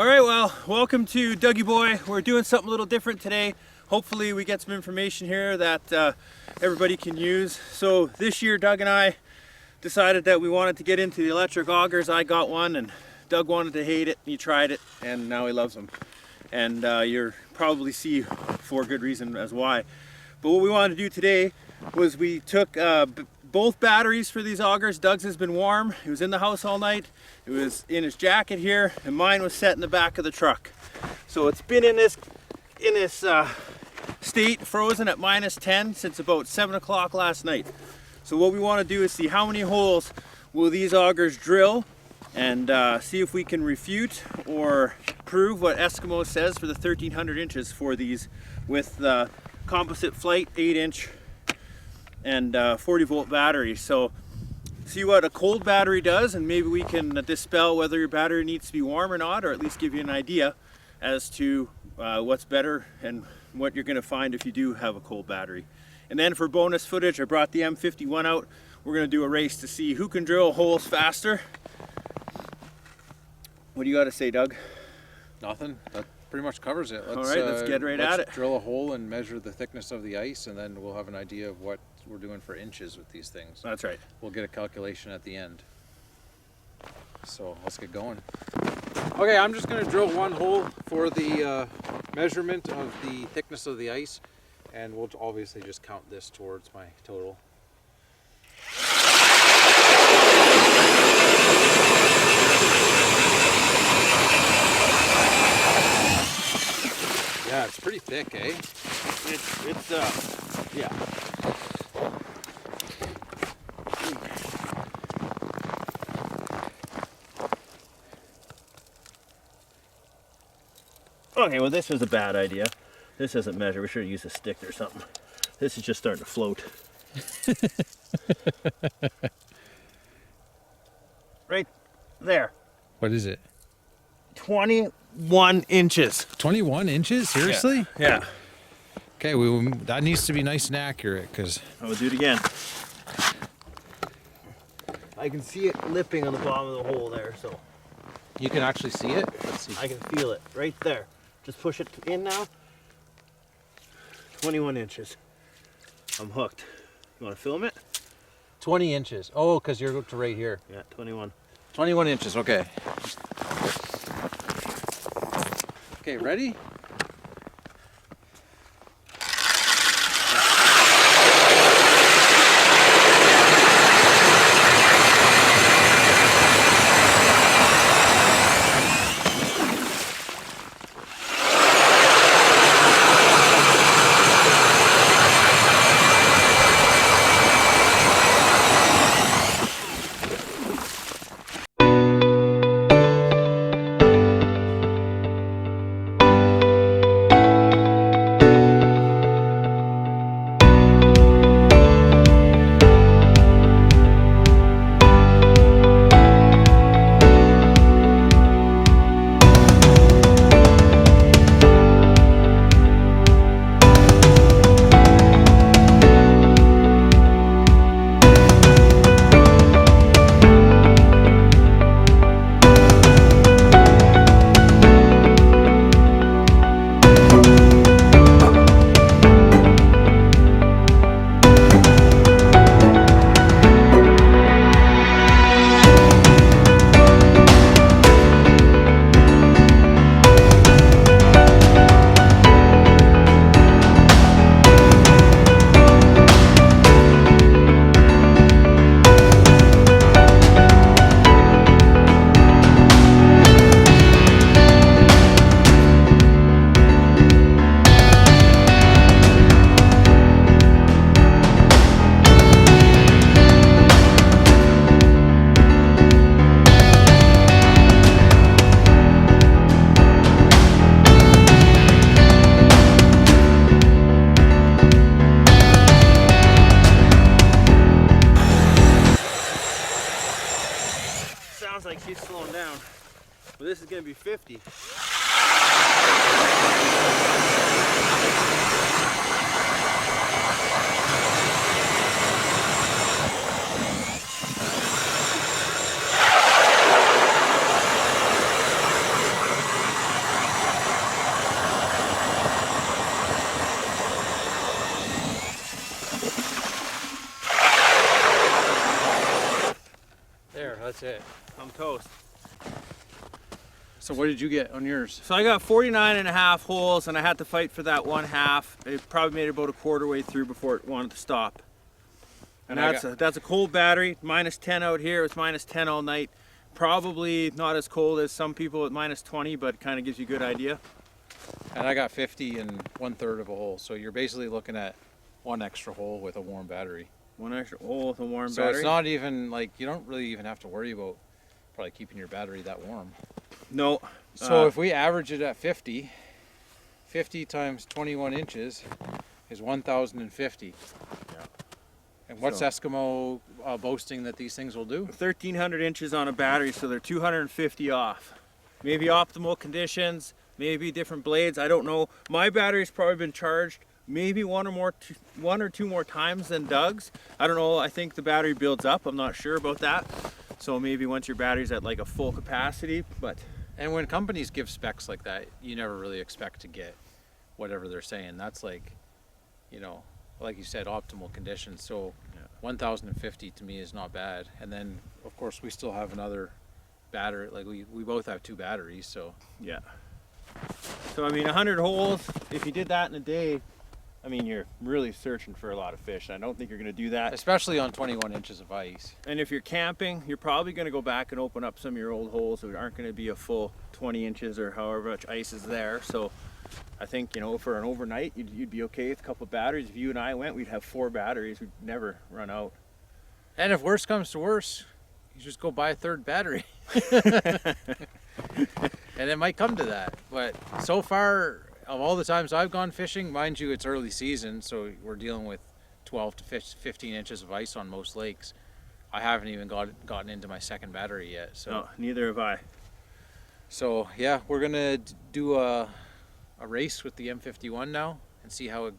All right, well, welcome to Dougie Boy. We're doing something a little different today. Hopefully we get some information here that everybody can use. So this year Doug and I decided that we wanted to get into the electric augers. I got one and Doug wanted to hate it. He tried it and now he loves them. And you'll probably see for good reason as why. But what we wanted to do today was we took both batteries for these augers. Doug's has been warm. He was in the house all night. It was in his jacket here, and mine was set in the back of the truck. So it's been in this state, frozen at -10 since about 7 o'clock last night. So what we want to do is see how many holes will these augers drill, and see if we can refute or prove what Eskimo says for the 1300 inches for these with the composite flight 8-inch and 40-volt battery. So see what a cold battery does, and maybe we can dispel whether your battery needs to be warm or not, or at least give you an idea as to what's better and what you're going to find if you do have a cold battery. And then for bonus footage, I brought the M51 out. We're going to do a race to see who can drill holes faster. What do you got to say, Doug? Nothing. That pretty much covers it. All right, let's get right at it. Drill a hole and measure the thickness of the ice, and then we'll have an idea of what we're doing for inches with these things. That's right. We'll get a calculation at the end. So let's get going. Okay, I'm just going to drill one hole for the measurement of the thickness of the ice, and we'll obviously just count this towards my total. Yeah, it's pretty thick, eh? Yeah. Okay, well this was a bad idea. This doesn't measure. We should have used a stick or something. This is just starting to float. Right there. What is it? 21 inches. 21 inches? Seriously? Yeah. Okay, that needs to be nice and accurate, because I will do it again. I can see it lipping on the bottom of the hole there, so. you can actually see it. Let's see. I can feel it right there. Just push it in now. 21 inches. I'm hooked. You want to film it? 20 inches. Oh, because you're up to right here. Yeah, 21. 21 inches, okay. Okay, ready? Sounds like she's slowing down. But this is going to be 50. That's it. I'm toast. So what did you get on yours? So I got 49.5 holes, and I had to fight for that one half. It probably made it about a quarter way through before it wanted to stop. And that's a cold battery, -10 out here. It's -10 all night. Probably not as cold as some people at -20, but kind of gives you a good idea. And I got 50 and 1/3 of a hole. So you're basically looking at one extra hole with a warm battery. One extra hole with a warm So battery. it's not even like, you don't really even have to worry about probably keeping your battery that warm. No. So if we average it at 50 times 21 inches is 1,050. Yeah. And what's Eskimo boasting that these things will do? 1,300 inches on a battery, so they're 250 off. Maybe optimal conditions, maybe different blades, I don't know. My battery's probably been charged maybe one or two more times than Doug's. I don't know, I think the battery builds up, I'm not sure about that. So maybe once your battery's at like a full capacity, but. And when companies give specs like that, you never really expect to get whatever they're saying. That's like, you know, like you said, optimal conditions. So 1,050 to me is not bad. And then of course we still have another battery, like we both have 2 batteries, so. Yeah. So I mean 100 holes, if you did that in a day, I mean you're really searching for a lot of fish. I don't think you're going to do that. Especially on 21 inches of ice. And if you're camping, you're probably going to go back and open up some of your old holes that aren't going to be a full 20 inches or however much ice is there. So I think, you know, for an overnight, you'd be okay with a couple of batteries. If you and I went, we'd have 4 batteries. We'd never run out. And if worse comes to worse, you just go buy a 3rd battery. And it might come to that. But so far, of all the times I've gone fishing, mind you, it's early season, so we're dealing with 12 to 15 inches of ice on most lakes. I haven't even gotten into my 2nd battery yet. So. No, neither have I. So yeah, we're gonna do a race with the M51 now and see how it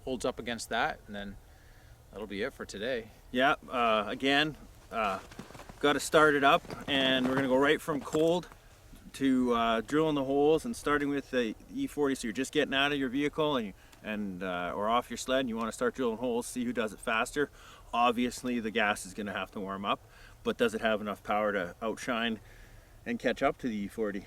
holds up against that, and then that'll be it for today. Yeah, again, got to start it up, and we're gonna go right from cold to drilling the holes and starting with the E40. So you're just getting out of your vehicle and or off your sled, and you want to start drilling holes, see who does it faster. Obviously the gas is going to have to warm up, but does it have enough power to outshine and catch up to the E40?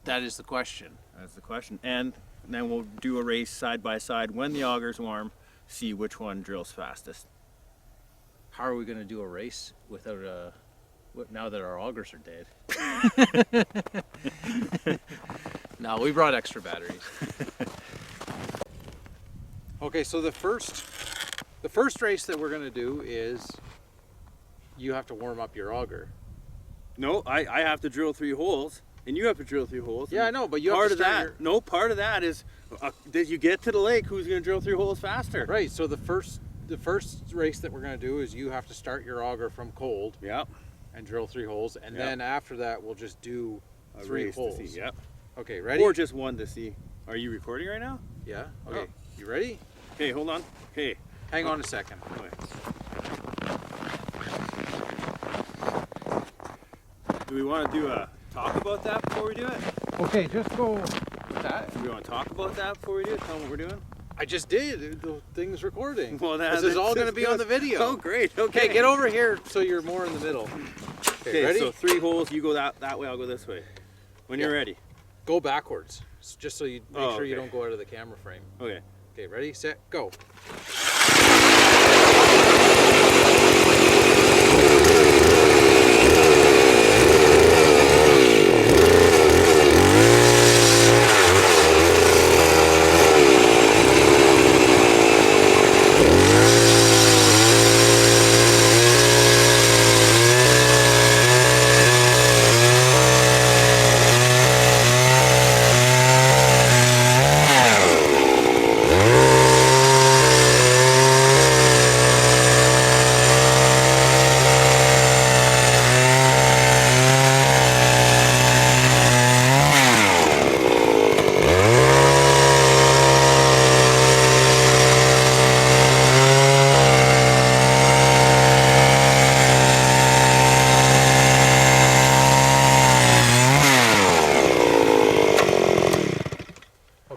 That is the question. That's the question. And then we'll do a race side by side when the auger's warm, see which one drills fastest. How are we going to do a race without now that our augers are dead? No, we brought extra batteries. Okay, so the first race that we're going to do is you have to warm up your auger. No, I have to drill 3 holes, and you have to drill 3 holes. Yeah, I know, but you have to start part of that is, did you get to the lake, who's going to drill 3 holes faster? Right, so the first race that we're going to do is you have to start your auger from cold. Yeah. And drill 3 holes, and then after that we'll just do 3 holes. To see, yep. Okay, ready? Or just one to see. Are you recording right now? Yeah. Okay. Oh. You ready? Okay, hold on. Okay. Hang on a second. Okay. Do we want to do a talk about that before we do it? Okay, just go with that. Do we want to talk about that before we do it? Tell them what we're doing? I just did. The thing's recording. Well, this is all going to be on the video. Oh, great. Okay. Okay, get over here so you're more in the middle. Okay, ready? So 3 holes. You go that way. I'll go this way. When you're ready. Go backwards, just so you make sure you don't go out of the camera frame. Okay. Okay, ready, set, go.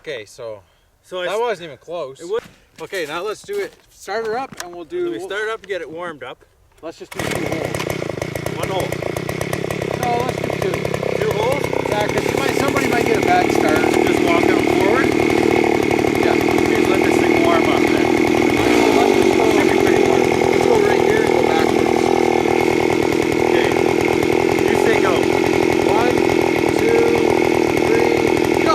Okay, so that wasn't even close. Okay, now let's do it. Start her up and we'll do... We start it up and get it warmed up. Let's just do 2 holes. One hole. No, let's do two. 2 holes? Yeah, because somebody might get a bad start. Just walk them forward. Yeah. Okay, let this thing warm up then. Let's just go. Should be pretty warm. Let's go right here and go backwards. Okay. You say go. 1, 2, 3, go!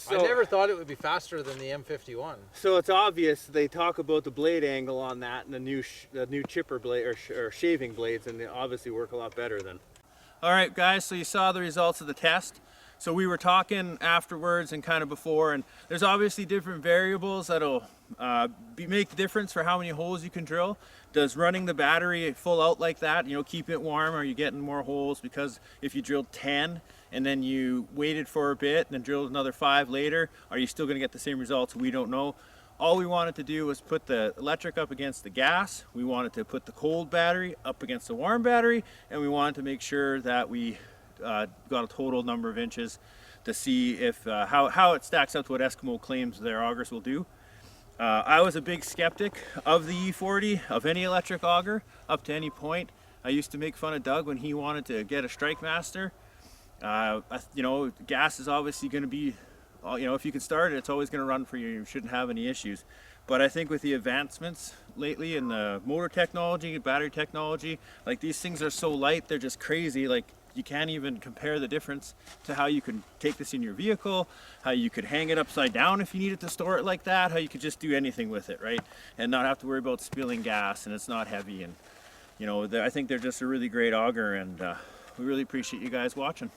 I never thought it would be faster than the M51. So it's obvious they talk about the blade angle on that and the new chipper blade or shaving blades, and they obviously work a lot better then. All right, guys. So you saw the results of the test. So we were talking afterwards and kind of before, and there's obviously different variables that'll make the difference for how many holes you can drill. Does running the battery full out like that, keep it warm? Are you getting more holes? Because if you drilled 10 and then you waited for a bit and then drilled another 5 later, are you still going to get the same results? We don't know. All we wanted to do was put the electric up against the gas. We wanted to put the cold battery up against the warm battery, and we wanted to make sure that we got a total number of inches to see if how it stacks up to what Eskimo claims their augers will do. I was a big skeptic of the E40, of any electric auger, up to any point. I used to make fun of Doug when he wanted to get a Strike Master. Gas is obviously going to be, if you can start it, it's always going to run for you. You shouldn't have any issues. But I think with the advancements lately in the motor technology, battery technology, like these things are so light, they're just crazy. Like you can't even compare the difference to how you can take this in your vehicle, how you could hang it upside down if you needed to store it like that, how you could just do anything with it, right? And not have to worry about spilling gas, and it's not heavy. And I think they're just a really great auger, and we really appreciate you guys watching.